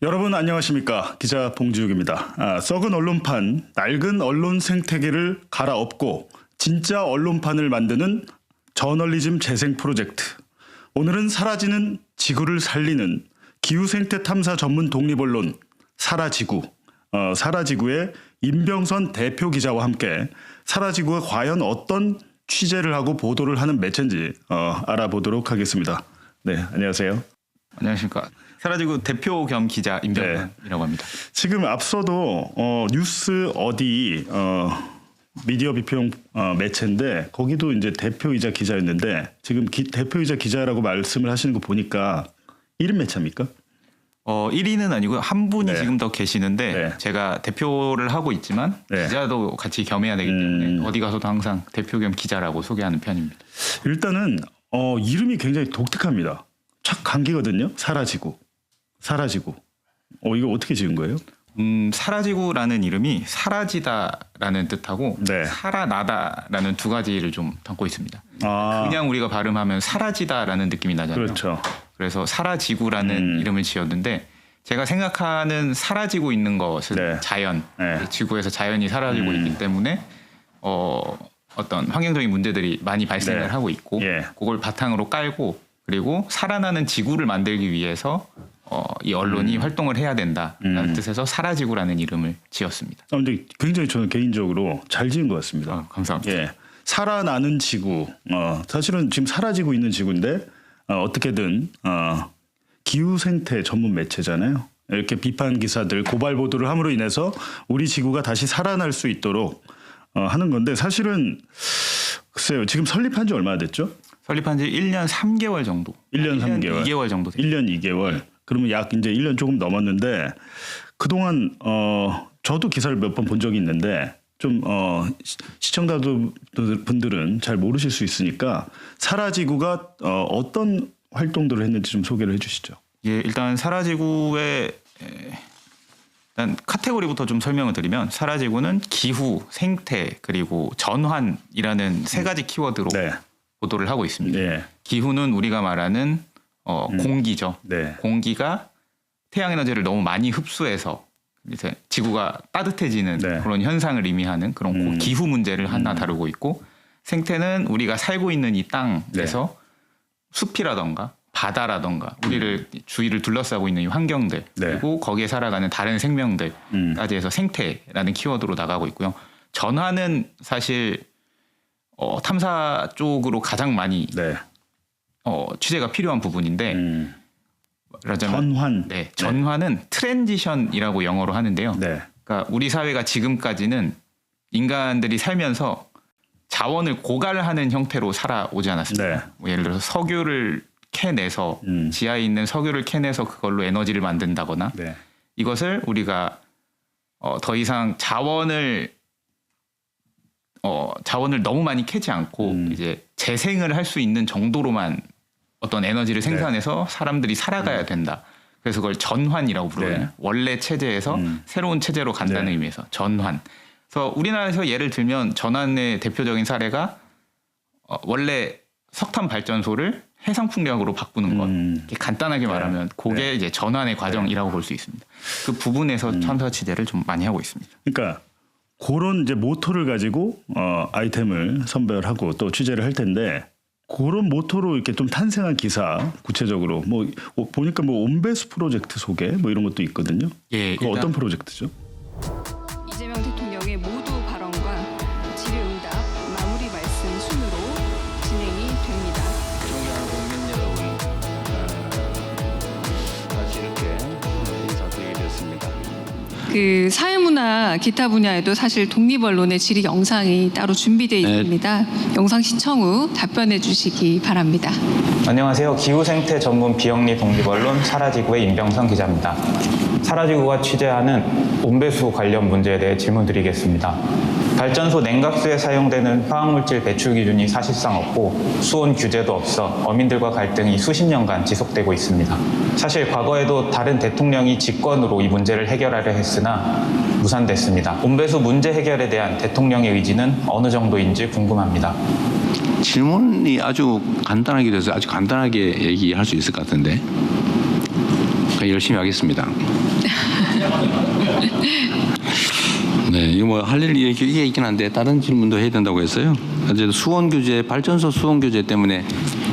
여러분 안녕하십니까? 기자 봉지욱입니다. 썩은 언론판, 낡은 언론 생태계를 갈아엎고 진짜 언론판을 만드는 저널리즘 재생 프로젝트. 오늘은 사라지는 지구를 살리는 기후생태 탐사 전문 독립언론 사라지구, 사라지구의 임병선 대표 기자와 함께 사라지구가 과연 어떤 취재를 하고 보도를 하는 매체인지 알아보도록 하겠습니다. 네, 안녕하세요. 안녕하십니까. 사라지구 대표 겸 기자 임병선이라고 합니다. 지금 앞서도 뉴스 어디 미디어 비평 매체인데 거기도 이제 대표이자 기자였는데 지금 대표이자 기자라고 말씀을 하시는 거 보니까 1인 매체입니까? 1위는 아니고요. 한 분이 네. 지금 더 계시는데 네. 제가 대표를 하고 있지만 네. 기자도 같이 겸해야 되기 때문에 어디 가서도 항상 대표 겸 기자라고 소개하는 편입니다. 일단은 이름이 굉장히 독특합니다. 착 감기거든요. 사라지구. 이거 어떻게 지은 거예요? 사라지구라는 이름이 사라지다라는 뜻하고 네. 살아나다라는 두 가지를 좀 담고 있습니다. 아, 그냥 우리가 발음하면 사라지다라는 느낌이 나잖아요. 그렇죠. 그래서 사라지구라는 이름을 지었는데 제가 생각하는 사라지고 있는 것은 네. 자연, 네. 지구에서 자연이 사라지고 있기 때문에 어떤 환경적인 문제들이 많이 발생을 네. 하고 있고 예. 그걸 바탕으로 깔고 그리고 살아나는 지구를 만들기 위해서 이 언론이 활동을 해야 된다라는 뜻에서 사라지구라는 이름을 지었습니다. 근데 굉장히 저는 개인적으로 잘 지은 것 같습니다. 감사합니다. 예, 살아나는 지구. 사실은 지금 사라지고 있는 지구인데 어떻게든 기후 생태 전문 매체잖아요. 이렇게 비판 기사들, 고발 보도를 함으로 인해서 우리 지구가 다시 살아날 수 있도록 하는 건데 사실은 글쎄요. 지금 설립한 지 얼마나 됐죠? 설립한 지 1년 3개월 정도. 1년 3개월. 2개월 정도 됐습니다. 1년 2개월. 그러면 약 이제 1년 조금 넘었는데 그동안 저도 기사를 몇 번 본 적이 있는데 좀 시청자분들은 잘 모르실 수 있으니까 사라지구가 어떤 활동들을 했는지 좀 소개를 해주시죠. 예, 일단 사라지구의 일단 카테고리부터 좀 설명을 드리면 사라지구는 기후, 생태 그리고 전환이라는 세 가지 키워드로 네. 보도를 하고 있습니다. 네. 기후는 우리가 말하는 공기죠. 네. 공기가 태양 에너지를 너무 많이 흡수해서 이제 지구가 따뜻해지는 네. 그런 현상을 의미하는 그런 기후 문제를 하나 다루고 있고 생태는 우리가 살고 있는 이 땅에서 숲이라던가 바다라던가 우리를 주위를 둘러싸고 있는 이 환경들 네. 그리고 거기에 살아가는 다른 생명들까지 해서 생태라는 키워드로 나가고 있고요. 전환은 사실 탐사 쪽으로 가장 많이 네. 취재가 필요한 부분인데 말하자면 전환. 네, 전환은 트랜지션이라고 영어로 하는데요. 네. 그러니까 우리 사회가 지금까지는 인간들이 살면서 자원을 고갈하는 형태로 살아오지 않았습니다. 네. 뭐 예를 들어서 석유를 캐내서 지하에 있는 석유를 캐내서 그걸로 에너지를 만든다거나 네. 이것을 우리가 더 이상 자원을 너무 많이 캐지 않고 이제 재생을 할 수 있는 정도로만 어떤 에너지를 생산해서 사람들이 살아가야 된다. 그래서 그걸 전환이라고 부르거든요. 네. 원래 체제에서 새로운 체제로 간다는 네. 의미에서 전환. 그래서 우리나라에서 예를 들면 전환의 대표적인 사례가 원래 석탄 발전소를 해상 풍력으로 바꾸는 것. 이렇게 간단하게 말하면 그게 이제 전환의 과정이라고 볼 수 있습니다. 그 부분에서 탐사 취재를 좀 많이 하고 있습니다. 그러니까 그런 이제 모토를 가지고 아이템을 선별하고 또 취재를 할 텐데 그런 모토로 이렇게 좀 탄생한 기사 구체적으로 뭐 보니까 뭐 온배수 프로젝트 소개 뭐 이런 것도 있거든요. 예, 그 어떤 프로젝트죠? 이재명 대통령의 모두 발언과 질의응답 마무리 말씀 순으로 진행이 됩니다. 존경하는 국민 여러분, 다시 이렇게 인사드리게 됐습니다. 그 사회문화 기타 분야에도 사실 독립언론의 질의 영상이 따로 준비되어 있습니다. 영상 시청 후 답변해 주시기 바랍니다. 안녕하세요. 기후생태 전문 비영리 독립언론 사라지구의 임병선 기자입니다. 사라지구가 취재하는 온배수 관련 문제에 대해 질문드리겠습니다. 발전소 냉각수에 사용되는 화학물질 배출 기준이 사실상 없고 수온 규제도 없어 어민들과 갈등이 수십 년간 지속되고 있습니다. 사실 과거에도 다른 대통령이 직권으로 이 문제를 해결하려 했으나 무산됐습니다. 온배수 문제 해결에 대한 대통령의 의지는 어느 정도인지 궁금합니다. 질문이 아주 간단하게 돼서 아주 간단하게 얘기할 수 있을 것 같은데 열심히 하겠습니다. 네, 이거 뭐 할 일 이게 있긴 한데 다른 질문도 해야 된다고 했어요. 어쨌든 수원 규제, 발전소 수원 규제 때문에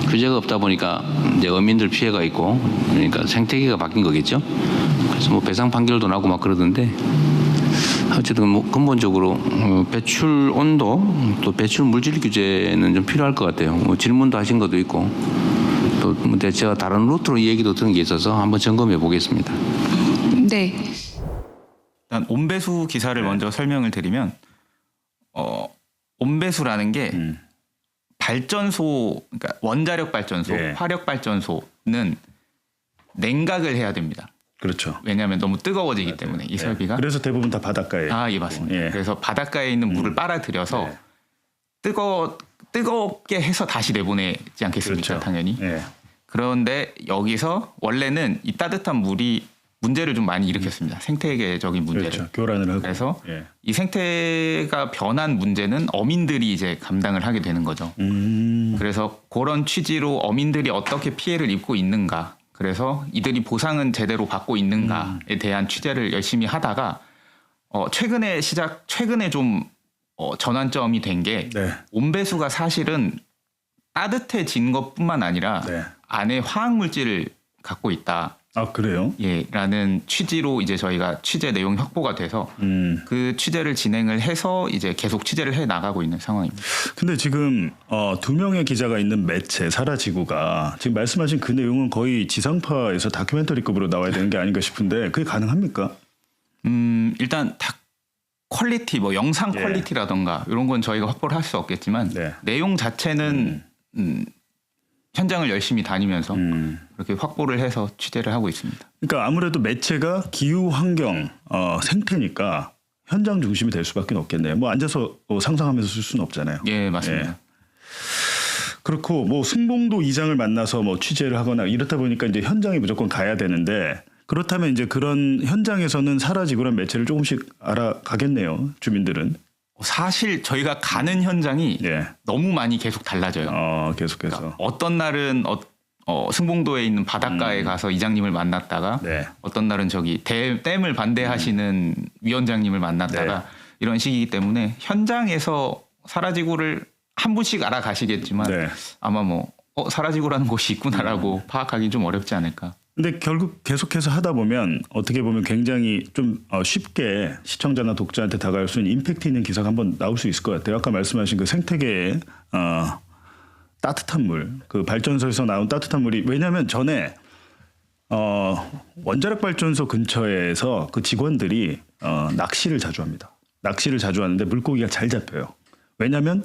규제가 없다 보니까 이제 어민들 피해가 있고 그러니까 생태계가 바뀐 거겠죠. 그래서 뭐 배상 판결도 나고 막 그러던데 어쨌든 뭐 근본적으로 배출 온도 또 배출 물질 규제는 좀 필요할 것 같아요. 뭐 질문도 하신 것도 있고 또 뭐 제가 다른 루트로 얘기도 들은 게 있어서 한번 점검해 보겠습니다. 네. 일단 온배수 기사를 먼저 설명을 드리면 온배수라는 게 발전소, 그러니까 원자력 발전소, 예. 화력 발전소는 냉각을 해야 됩니다. 그렇죠. 왜냐하면 너무 뜨거워지기 때문에 이 설비가. 그래서 대부분 다 바닷가에. 예, 맞습니다. 예. 그래서 바닷가에 있는 물을 빨아들여서 네. 뜨겁게 해서 다시 내보내지 않겠습니까? 그렇죠. 당연히. 예. 그런데 여기서 원래는 이 따뜻한 물이 문제를 좀 많이 일으켰습니다. 생태계적인 문제를. 그렇죠. 교란을 하고. 그래서 예. 이 생태가 변한 문제는 어민들이 이제 감당을 하게 되는 거죠. 그래서 그런 취지로 어민들이 어떻게 피해를 입고 있는가, 그래서 이들이 보상은 제대로 받고 있는가에 대한 취재를 열심히 하다가 최근에 좀 전환점이 된 게 네. 온배수가 사실은 따뜻해진 것뿐만 아니라 네. 안에 화학 물질을 갖고 있다. 아 그래요? 라는 취지로 이제 저희가 취재 내용 확보가 돼서 그 취재를 진행을 해서 이제 계속 취재를 해 나가고 있는 상황입니다. 근데 지금 2명의 기자가 있는 매체 사라지구가 지금 말씀하신 그 내용은 거의 지상파에서 다큐멘터리급으로 나와야 되는 게 아닌가 싶은데 그게 가능합니까? 일단 퀄리티, 뭐 영상 예. 퀄리티라던가 이런 건 저희가 확보를 할 수 없겠지만 네. 내용 자체는 현장을 열심히 다니면서 그렇게 확보를 해서 취재를 하고 있습니다. 그러니까 아무래도 매체가 기후 환경 생태니까 현장 중심이 될 수밖에 없겠네요. 뭐 앉아서 상상하면서 쓸 수는 없잖아요. 예, 맞습니다. 예. 그렇고 뭐 승봉도 이장을 만나서 뭐 취재를 하거나 이렇다 보니까 이제 현장에 무조건 가야 되는데 그렇다면 이제 그런 현장에서는 사라지고란 매체를 조금씩 알아가겠네요. 주민들은. 사실 저희가 가는 현장이 예. 너무 많이 계속 달라져요. 계속해서. 어떤 날은 승봉도에 있는 바닷가에 가서 이장님을 만났다가 네. 어떤 날은 저기 댐을 반대하시는 위원장님을 만났다가 네. 이런 식이기 때문에 현장에서 사라지구를 한 분씩 알아가시겠지만 네. 아마 뭐 사라지구라는 곳이 있구나라고 파악하기 좀 어렵지 않을까. 근데 결국 계속해서 하다 보면 어떻게 보면 굉장히 좀 쉽게 시청자나 독자한테 다가갈 수 있는 임팩트 있는 기사가 한번 나올 수 있을 것 같아요. 아까 말씀하신 그 생태계의 따뜻한 물, 그 발전소에서 나온 따뜻한 물이 왜냐하면 전에 원자력 발전소 근처에서 그 직원들이 낚시를 자주 합니다. 낚시를 자주 하는데 물고기가 잘 잡혀요. 왜냐하면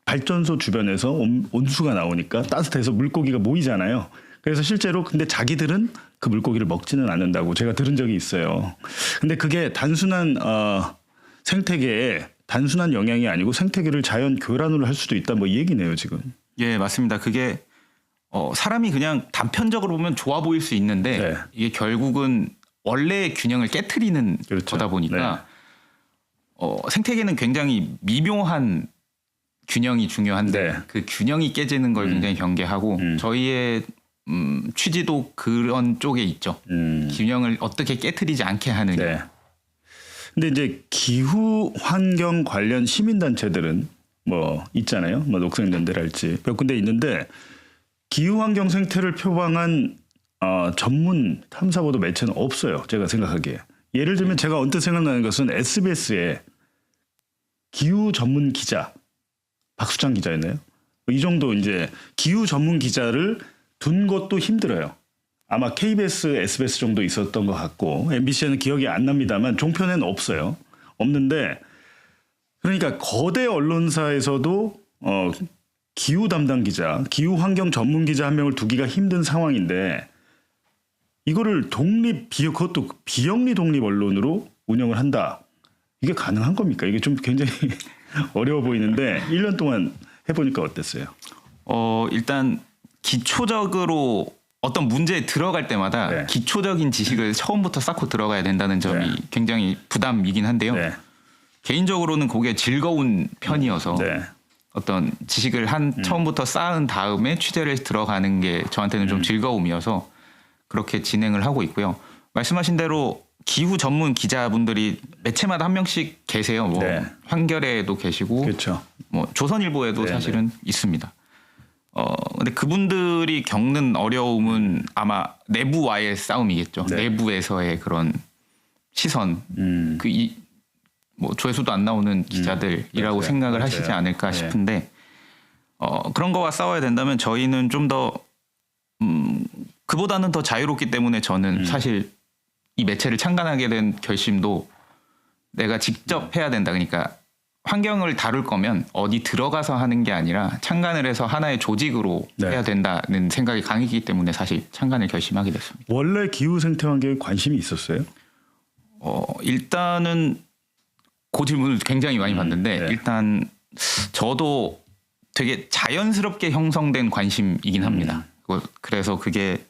발전소 주변에서 온수가 나오니까 따뜻해서 물고기가 모이잖아요. 그래서 실제로 근데 자기들은 그 물고기를 먹지는 않는다고 제가 들은 적이 있어요. 근데 그게 단순한 생태계에 단순한 영향이 아니고 생태계를 자연 교란으로 할 수도 있다 뭐 이 얘기네요 지금. 예, 맞습니다. 그게 사람이 그냥 단편적으로 보면 좋아 보일 수 있는데 네. 이게 결국은 원래의 균형을 깨트리는 그렇죠. 거다 보니까 생태계는 굉장히 미묘한 균형이 중요한데 네. 그 균형이 깨지는 걸 굉장히 경계하고 저희의 취지도 그런 쪽에 있죠. 균형을 어떻게 깨트리지 않게 하느냐. 네. 근데 이제 기후 환경 관련 시민 단체들은 뭐 있잖아요. 뭐 녹색연대랄지 몇 군데 있는데 기후 환경 생태를 표방한 전문 탐사보도 매체는 없어요. 제가 생각하기에. 예를 들면 제가 언뜻 생각나는 것은 SBS의 기후 전문 기자 박수창 기자였나요? 이 정도 이제 기후 전문 기자를 둔 것도 힘들어요. 아마 KBS, SBS 정도 있었던 것 같고 MBC에는 기억이 안 납니다만 종편에는 없어요. 없는데 그러니까 거대 언론사에서도 기후 담당 기자, 기후 환경 전문 기자 한 명을 두기가 힘든 상황인데 이거를 그것도 비영리 독립 언론으로 운영을 한다. 이게 가능한 겁니까? 이게 좀 굉장히 어려워 보이는데 1년 동안 해보니까 어땠어요? 일단 기초적으로 어떤 문제에 들어갈 때마다 네. 기초적인 지식을 처음부터 쌓고 들어가야 된다는 점이 네. 굉장히 부담이긴 한데요. 네. 개인적으로는 그게 즐거운 편이어서 네. 어떤 지식을 처음부터 쌓은 다음에 취재를 들어가는 게 저한테는 좀 즐거움이어서 그렇게 진행을 하고 있고요. 말씀하신 대로 기후 전문 기자분들이 매체마다 한 명씩 계세요. 뭐 네. 한겨레에도 계시고, 그렇죠. 뭐 조선일보에도 네, 사실은 있습니다. 근데 그분들이 겪는 어려움은 아마 내부와의 싸움이겠죠. 네. 내부에서의 그런 시선, 뭐 조회수도 안 나오는 기자들이라고 맞아요. 생각을 맞아요. 하시지 않을까 네. 싶은데, 그런 거와 싸워야 된다면 저희는 좀 더 그보다는 더 자유롭기 때문에 저는 사실 이 매체를 창간하게 된 결심도 내가 직접 해야 된다. 그러니까 환경을 다룰 거면 어디 들어가서 하는 게 아니라 창간을 해서 하나의 조직으로 네. 해야 된다는 생각이 강했기 때문에 사실 창간을 결심하게 됐습니다. 원래 기후 생태 환경에 관심이 있었어요? 일단은 그 질문을 굉장히 많이 받는데 네. 일단 저도 되게 자연스럽게 형성된 관심이긴 합니다. 그래서 그게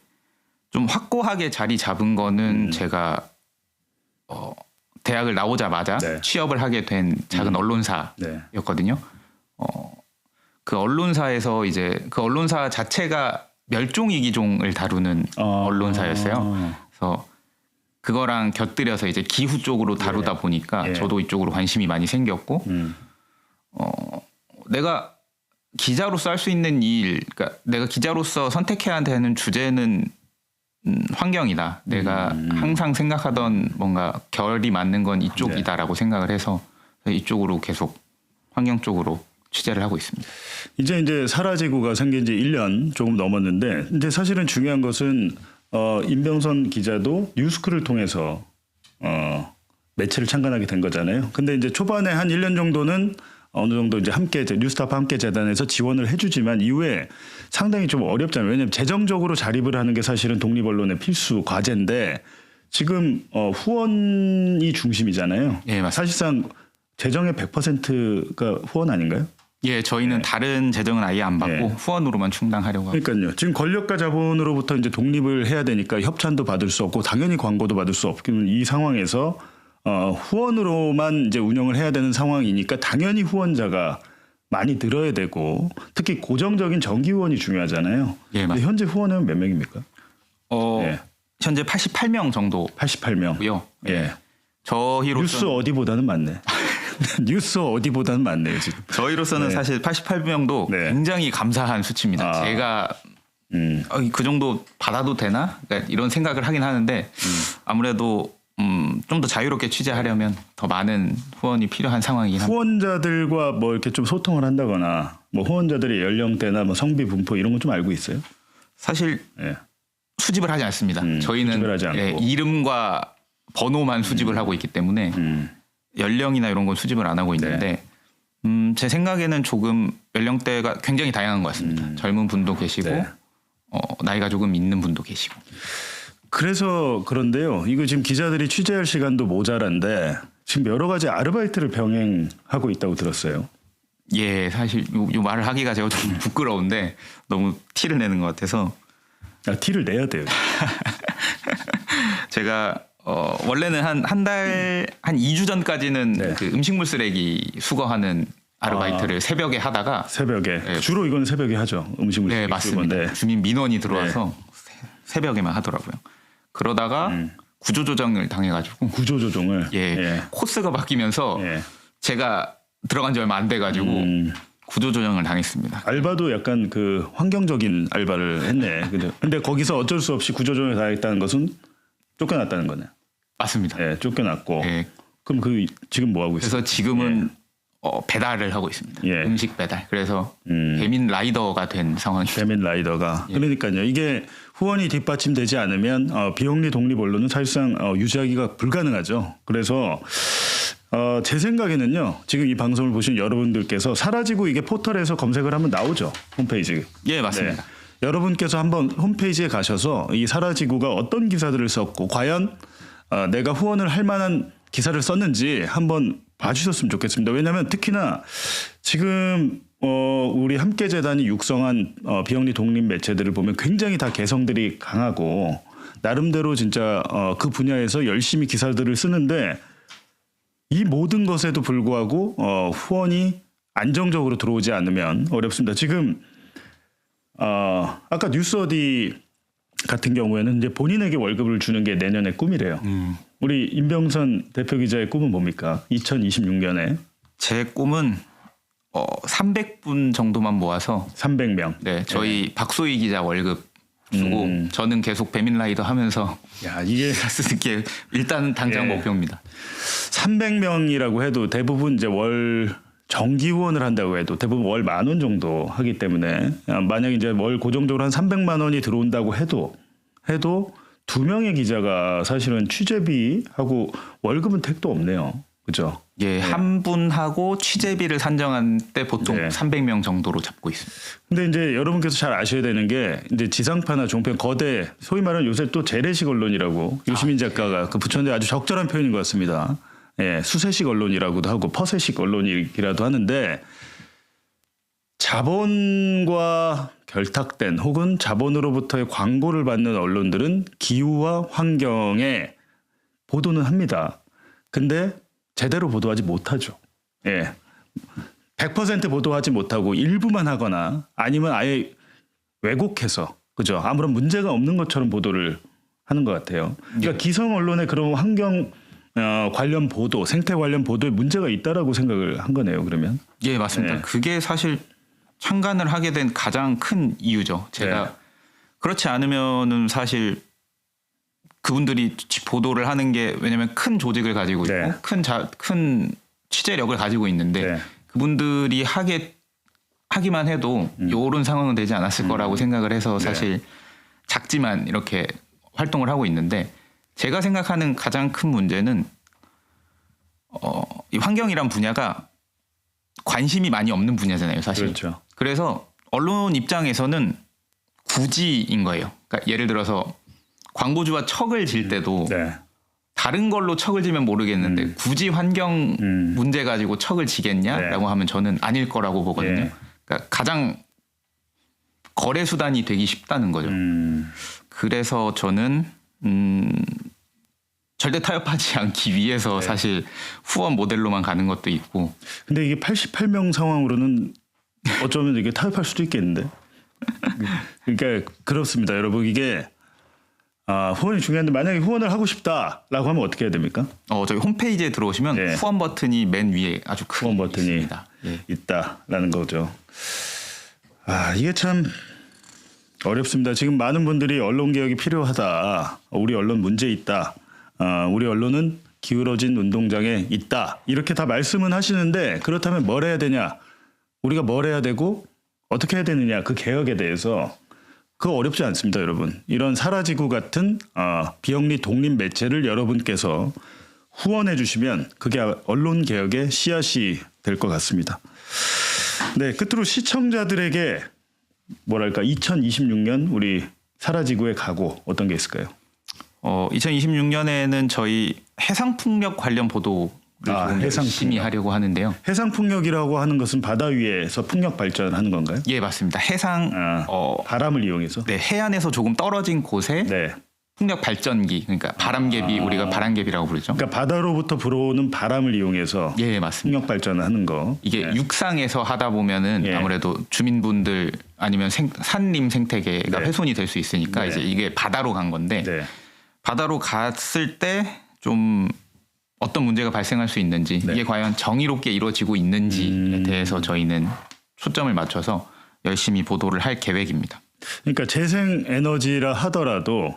좀 확고하게 자리 잡은 거는 제가 대학을 나오자마자 네. 취업을 하게 된 작은 언론사였거든요. 네. 그 언론사에서 이제 그 언론사 자체가 멸종위기종을 다루는 언론사였어요. 그래서 그거랑 곁들여서 이제 기후 쪽으로 다루다 보니까 예. 저도 이쪽으로 관심이 많이 생겼고 내가 기자로서 할 수 있는 일, 그러니까 내가 기자로서 선택해야 되는 주제는 환경이다. 내가 항상 생각하던 뭔가 결이 맞는 건 이쪽이다라고 생각을 해서 이쪽으로 계속 환경 쪽으로 취재를 하고 있습니다. 이제 사라지구가 생긴 지 1년 조금 넘었는데 근데 사실은 중요한 것은 임병선 기자도 뉴스쿨을 통해서 매체를 창간하게 된 거잖아요. 근데 이제 초반에 한 1년 정도는 어느 정도 이제 함께 뉴스타파 함께 재단에서 지원을 해주지만 이후에 상당히 좀 어렵잖아요. 왜냐하면 재정적으로 자립을 하는 게 사실은 독립 언론의 필수 과제인데 지금 후원이 중심이잖아요. 예, 맞습니다. 사실상 재정의 100%가 후원 아닌가요? 예, 저희는 다른 재정은 아예 안 받고 네. 후원으로만 충당하려고 하고. 그러니까요. 지금 권력과 자본으로부터 이제 독립을 해야 되니까 협찬도 받을 수 없고 당연히 광고도 받을 수 없는 이 상황에서 후원으로만 이제 운영을 해야 되는 상황이니까 당연히 후원자가 많이 늘어야 되고 특히 고정적인 정기 후원이 중요하잖아요. 예, 근데 맞습니다. 현재 후원은 몇 명입니까? 네. 현재 88명 정도고요. 88명. 예. 저희로서는 뉴스 어디보다는 많네. 뉴스 어디보다는 많네요 지금. 저희로서는 네. 사실 88명도 네. 굉장히 감사한 수치입니다. 아. 제가 그 정도 받아도 되나? 그러니까 이런 생각을 하긴 하는데 아무래도 좀 더 자유롭게 취재하려면 더 많은 후원이 필요한 상황이긴 합니다. 후원자들과 뭐 이렇게 좀 소통을 한다거나 뭐 후원자들의 연령대나 뭐 성비 분포 이런 건 좀 알고 있어요? 사실 예. 수집을 하지 않습니다. 저희는 수집을 하지 않고. 이름과 번호만 수집을 하고 있기 때문에 연령이나 이런 건 수집을 안 하고 있는데 제 생각에는 조금 연령대가 굉장히 다양한 것 같습니다. 젊은 분도 계시고 네. 나이가 조금 있는 분도 계시고. 그래서 그런데요. 이거 지금 기자들이 취재할 시간도 모자란데 지금 여러 가지 아르바이트를 병행하고 있다고 들었어요. 예, 사실 요 말을 하기가 제가 좀 부끄러운데 너무 티를 내는 것 같아서 티를 내야 돼요. 제가 원래는 한 달 한 2주 전까지는 네. 그 음식물 쓰레기 수거하는 아르바이트를 새벽에 하다가 새벽에 네. 주로 이건 새벽에 하죠. 음식물 네, 쓰레기 맞습니다. 수거인데. 주민 민원이 들어와서 새벽에만 하더라고요. 그러다가 구조조정을 당해가지고 구조조정을 예, 코스가 바뀌면서 예. 제가 들어간 지 얼마 안 돼가지고 구조조정을 당했습니다. 알바도 약간 그 환경적인 알바를 했네. 근데 거기서 어쩔 수 없이 구조조정을 당했다는 것은 쫓겨났다는 거네. 맞습니다. 예, 쫓겨났고. 예. 그럼 지금 뭐 하고 있어요? 그래서 지금은 배달을 하고 있습니다. 예. 음식 배달. 그래서 배민 라이더가 된 상황입니다. 배민 라이더가. 그러니까요. 이게 후원이 뒷받침되지 않으면 비영리 독립 언론은 사실상 유지하기가 불가능하죠. 그래서 제 생각에는요. 지금 이 방송을 보신 여러분들께서 사라지고 이게 포털에서 검색을 하면 나오죠. 홈페이지. 예, 맞습니다. 네. 여러분께서 한번 홈페이지에 가셔서 이 사라지구가 어떤 기사들을 썼고 과연 내가 후원을 할 만한 기사를 썼는지 한번 봐주셨으면 좋겠습니다. 왜냐하면 특히나 지금 우리 함께재단이 육성한 비영리 독립 매체들을 보면 굉장히 다 개성들이 강하고 나름대로 진짜 그 분야에서 열심히 기사들을 쓰는데 이 모든 것에도 불구하고 후원이 안정적으로 들어오지 않으면 어렵습니다. 지금 아까 뉴스어디 같은 경우에는 이제 본인에게 월급을 주는 게 내년의 꿈이래요. 우리 임병선 대표 기자의 꿈은 뭡니까? 2026년에 제 꿈은 300분 정도만 모아서 300명. 네, 저희 박소희 기자 월급 주고 저는 계속 배민라이더 하면서 야, 이게 쓰는 게 일단 당장 예. 목표입니다. 300명이라고 해도 대부분 이제 월 정기 후원을 한다고 해도 대부분 월 10,000원 정도 하기 때문에 만약 이제 월 고정적으로 한 300만 원이 들어온다고 해도 2명의 기자가 사실은 취재비하고 월급은 택도 없네요. 그죠? 예, 한 분하고 취재비를 산정한 때 보통 네. 300명 정도로 잡고 있습니다. 근데 이제 여러분께서 잘 아셔야 되는 게 이제 지상파나 종편 거대 소위 말하는 요새 또 재래식 언론이라고 유시민 작가가 그 붙였는데 아주 적절한 표현인 것 같습니다. 예, 수세식 언론이라고도 하고 퍼세식 언론이라도 하는데 자본과 결탁된 혹은 자본으로부터의 광고를 받는 언론들은 기후와 환경에 보도는 합니다. 근데 제대로 보도하지 못하죠. 예. 100% 보도하지 못하고 일부만 하거나 아니면 아예 왜곡해서 그죠? 아무런 문제가 없는 것처럼 보도를 하는 것 같아요. 그러니까 기성 언론의 그런 환경 관련 보도, 생태 관련 보도에 문제가 있다라고 생각을 한 거네요. 그러면 예, 맞습니다. 네. 그게 사실 창간을 하게 된 가장 큰 이유죠. 제가 네. 그렇지 않으면은 사실 그분들이 보도를 하는 게 왜냐하면 큰 조직을 가지고 있고 네. 큰 취재력을 가지고 있는데 네. 그분들이 하기만 해도 이런 상황은 되지 않았을 거라고 생각을 해서 사실 작지만 이렇게 활동을 하고 있는데 제가 생각하는 가장 큰 문제는 이 환경이란 분야가 관심이 많이 없는 분야잖아요, 사실. 그렇죠. 그래서 언론 입장에서는 굳이인 거예요. 그러니까 예를 들어서 광고주와 척을 질 때도 네. 다른 걸로 척을 지면 모르겠는데 굳이 환경 문제 가지고 척을 지겠냐라고 네. 하면 저는 아닐 거라고 보거든요. 예. 그러니까 가장 거래 수단이 되기 쉽다는 거죠. 그래서 저는 절대 타협하지 않기 위해서 사실 후원 모델로만 가는 것도 있고. 근데 이게 88명 상황으로는 어쩌면 이게 타협할 수도 있겠는데. 그러니까 그렇습니다, 여러분. 이게 후원이 중요한데 만약에 후원을 하고 싶다라고 하면 어떻게 해야 됩니까? 저희 홈페이지에 들어오시면 네. 후원 버튼이 맨 위에 아주 크게 후원 버튼이 있습니다. 예. 있다라는 거죠. 이게 참 어렵습니다. 지금 많은 분들이 언론 개혁이 필요하다. 우리 언론 문제 있다. 우리 언론은 기울어진 운동장에 있다. 이렇게 다 말씀은 하시는데 그렇다면 뭘 해야 되냐? 우리가 뭘 해야 되고 어떻게 해야 되느냐? 그 개혁에 대해서 그거 어렵지 않습니다, 여러분. 이런 사라지구 같은 비영리 독립 매체를 여러분께서 후원해 주시면 그게 언론 개혁의 씨앗이 될 것 같습니다. 네, 끝으로 시청자들에게 뭐랄까 2026년 우리 사라지구의 각오 어떤 게 있을까요? 2026년에는 저희 해상풍력 관련 보도를 좀 열심히 하려고 하는데요. 해상풍력이라고 하는 것은 바다 위에서 풍력 발전하는 건가요? 예, 맞습니다. 바람을 이용해서? 네, 해안에서 조금 떨어진 곳에 네. 풍력 발전기, 그러니까 바람개비, 우리가 바람개비라고 부르죠. 그러니까 바다로부터 불어오는 바람을 이용해서 예, 맞습니다. 풍력 발전을 하는 거. 이게 네. 육상에서 하다 보면은 예. 아무래도 주민분들 아니면 산림 생태계가 네. 훼손이 될 수 있으니까 네. 이제 이게 바다로 간 건데 네. 바다로 갔을 때 좀 어떤 문제가 발생할 수 있는지 네. 이게 과연 정의롭게 이루어지고 있는지에 대해서 저희는 초점을 맞춰서 열심히 보도를 할 계획입니다. 그러니까 재생 에너지라 하더라도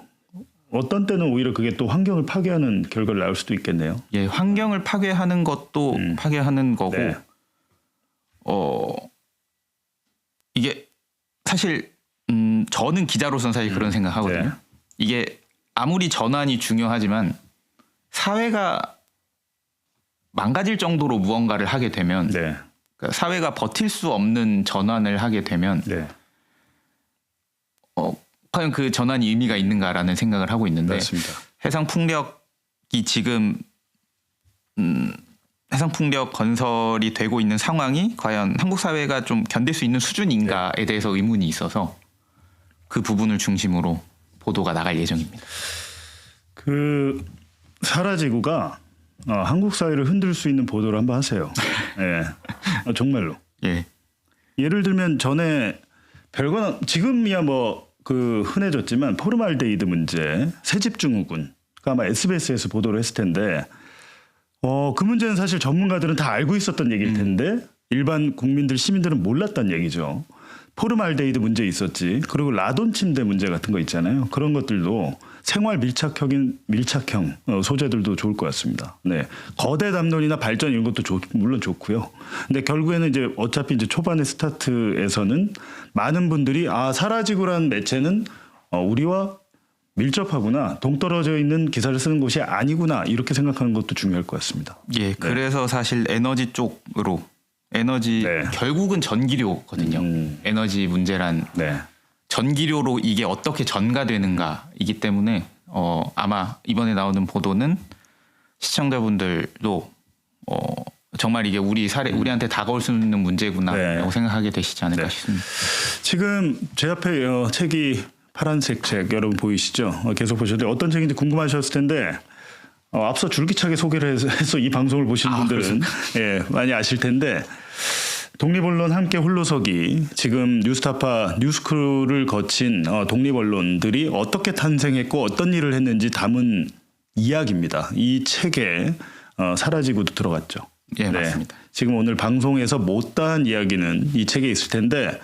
어떤 때는 오히려 그게 또 환경을 파괴하는 결과를 낳을 수도 있겠네요. 예, 환경을 파괴하는 것도 파괴하는 거고, 네. 이게 사실 저는 기자로서는 사실 그런 생각하거든요. 네. 이게 아무리 전환이 중요하지만 사회가 망가질 정도로 무언가를 하게 되면 네. 그러니까 사회가 버틸 수 없는 전환을 하게 되면 네. 과연 그 전환이 의미가 있는가라는 생각을 하고 있는데 맞습니다. 해상풍력이 지금 해상풍력 건설이 되고 있는 상황이 과연 한국 사회가 좀 견딜 수 있는 수준인가에 대해서 의문이 있어서 그 부분을 중심으로 보도가 나갈 예정입니다. 그 사라지구가 한국 사회를 흔들 수 있는 보도를 한번 하세요. 예. 정말로. 예. 예를 들면 전에 별거나 지금이야 뭐 그 흔해졌지만 포르말데히드 문제, 새집 증후군 아마 SBS에서 보도를 했을 텐데 그 문제는 사실 전문가들은 다 알고 있었던 얘기일 텐데 일반 국민들 시민들은 몰랐던 얘기죠. 포름알데히드 문제 있었지. 그리고 라돈 침대 문제 같은 거 있잖아요. 그런 것들도 생활 밀착형 소재들도 좋을 것 같습니다. 네, 거대 담론이나 발전 이런 것도 물론 좋고요. 근데 결국에는 이제 어차피 이제 초반의 스타트에서는 많은 분들이 사라지고라는 매체는 우리와 밀접하구나, 동떨어져 있는 기사를 쓰는 곳이 아니구나 이렇게 생각하는 것도 중요할 것 같습니다. 예, 그래서 사실 에너지 쪽으로 네. 결국은 전기료거든요. 에너지 문제란 네. 전기료로 이게 어떻게 전가되는가이기 때문에 아마 이번에 나오는 보도는 시청자분들도 정말 이게 우리한테 다가올 수 있는 문제구나라고 네. 생각하게 되시지 않을까 네. 싶습니다. 지금 제 앞에 책이 파란색 책 여러분 보이시죠? 계속 보셨는데 어떤 책인지 궁금하셨을 텐데 앞서 줄기차게 소개를 해서 이 방송을 보신 분들은 많이 아실 텐데 독립언론 함께 홀로서기 지금 뉴스타파 뉴스크루를 거친 독립언론들이 어떻게 탄생했고 어떤 일을 했는지 담은 이야기입니다. 이 책에 사라지고도 들어갔죠. 예, 맞습니다. 지금 오늘 방송에서 못다한 이야기는 이 책에 있을 텐데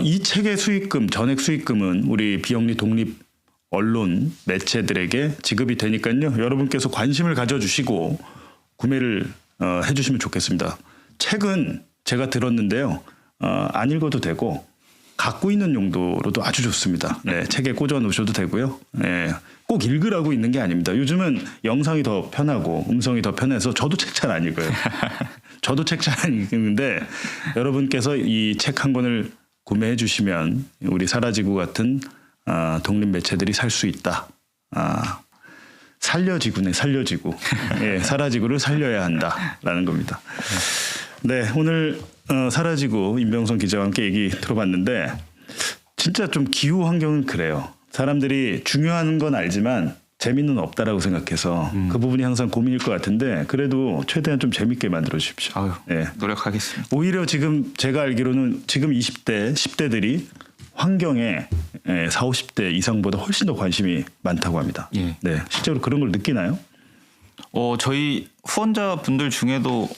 이 책의 수익금, 전액 수익금은 우리 비영리 독립 언론 매체들에게 지급이 되니까요. 여러분께서 관심을 가져주시고 구매를 해주시면 좋겠습니다. 책은 제가 들었는데요. 안 읽어도 되고 갖고 있는 용도로도 아주 좋습니다. 네, 책에 꽂아 놓으셔도 되고요. 네, 꼭 읽으라고 있는 게 아닙니다. 요즘은 영상이 더 편하고 음성이 더 편해서 저도 책 잘 안 읽어요. 저도 책 잘 안 읽는데 여러분께서 이 책 한 권을 구매해 주시면 우리 사라지고 같은 독립 매체들이 살 수 있다. 살려지구네, 살려지고. 예, 사라지고를 살려야 한다라는 겁니다. 네, 오늘 사라지고 임병선 기자와 함께 얘기 들어봤는데 진짜 좀 기후 환경은 그래요. 사람들이 중요한 건 알지만 재미는 없다라고 생각해서 그 부분이 항상 고민일 것 같은데 그래도 최대한 좀 재밌게 만들어 주십시오. 아유, 네. 노력하겠습니다. 오히려 지금 제가 알기로는 지금 20대, 10대들이 환경에 40, 50대 이상보다 훨씬 더 관심이 많다고 합니다. 예. 네, 실제로 그런 걸 느끼나요? 저희 후원자분들 중에도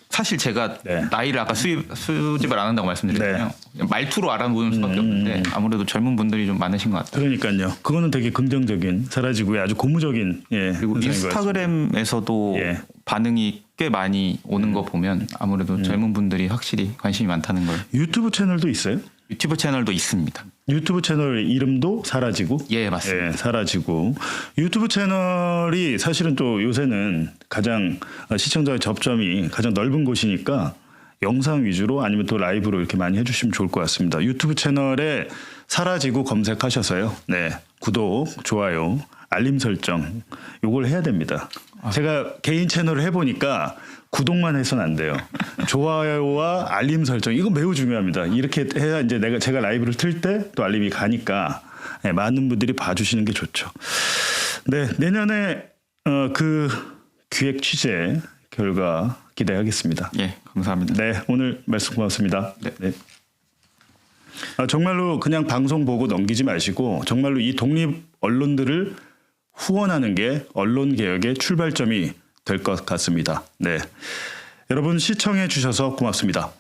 사실 제가 네. 나이를 아까 수집을 안 한다고 말씀드렸잖아요. 말투로 알아보는 수밖에 없는데 아무래도 젊은 분들이 좀 많으신 것 같아요. 그러니까요. 그거는 되게 긍정적인 사라지고의 아주 고무적인 그리고 현상인 것 같습니다. 인스타그램에서도 예. 반응이 꽤 많이 오는 거 보면 아무래도 젊은 분들이 확실히 관심이 많다는 걸. 유튜브 채널도 있어요? 유튜브 채널도 있습니다. 유튜브 채널 이름도 사라지고? 예, 맞습니다. 예, 사라지고. 유튜브 채널이 사실은 또 요새는 가장 시청자의 접점이 가장 넓은 곳이니까 영상 위주로 아니면 또 라이브로 이렇게 많이 해주시면 좋을 것 같습니다. 유튜브 채널에 사라지고 검색하셔서요. 네, 구독, 좋아요, 알림 설정 요걸 해야 됩니다. 제가 개인 채널을 해보니까 구독만 해서는 안 돼요. 좋아요와 알림 설정 이거 매우 중요합니다. 이렇게 해야 이제 제가 라이브를 틀 때 또 알림이 가니까 많은 분들이 봐주시는 게 좋죠. 네, 내년에 그 기획 취재 결과 기대하겠습니다. 예, 감사합니다. 네, 오늘 말씀 고맙습니다. 네. 네. 정말로 그냥 방송 보고 넘기지 마시고 정말로 이 독립 언론들을 후원하는 게 언론 개혁의 출발점이 될 것 같습니다. 네, 여러분 시청해 주셔서 고맙습니다.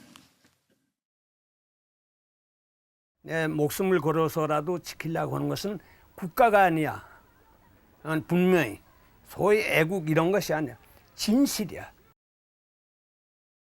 내 목숨을 걸어서라도 지키려고 하는 것은 국가가 아니야. 분명히 소위 애국 이런 것이 아니야. 진실이야.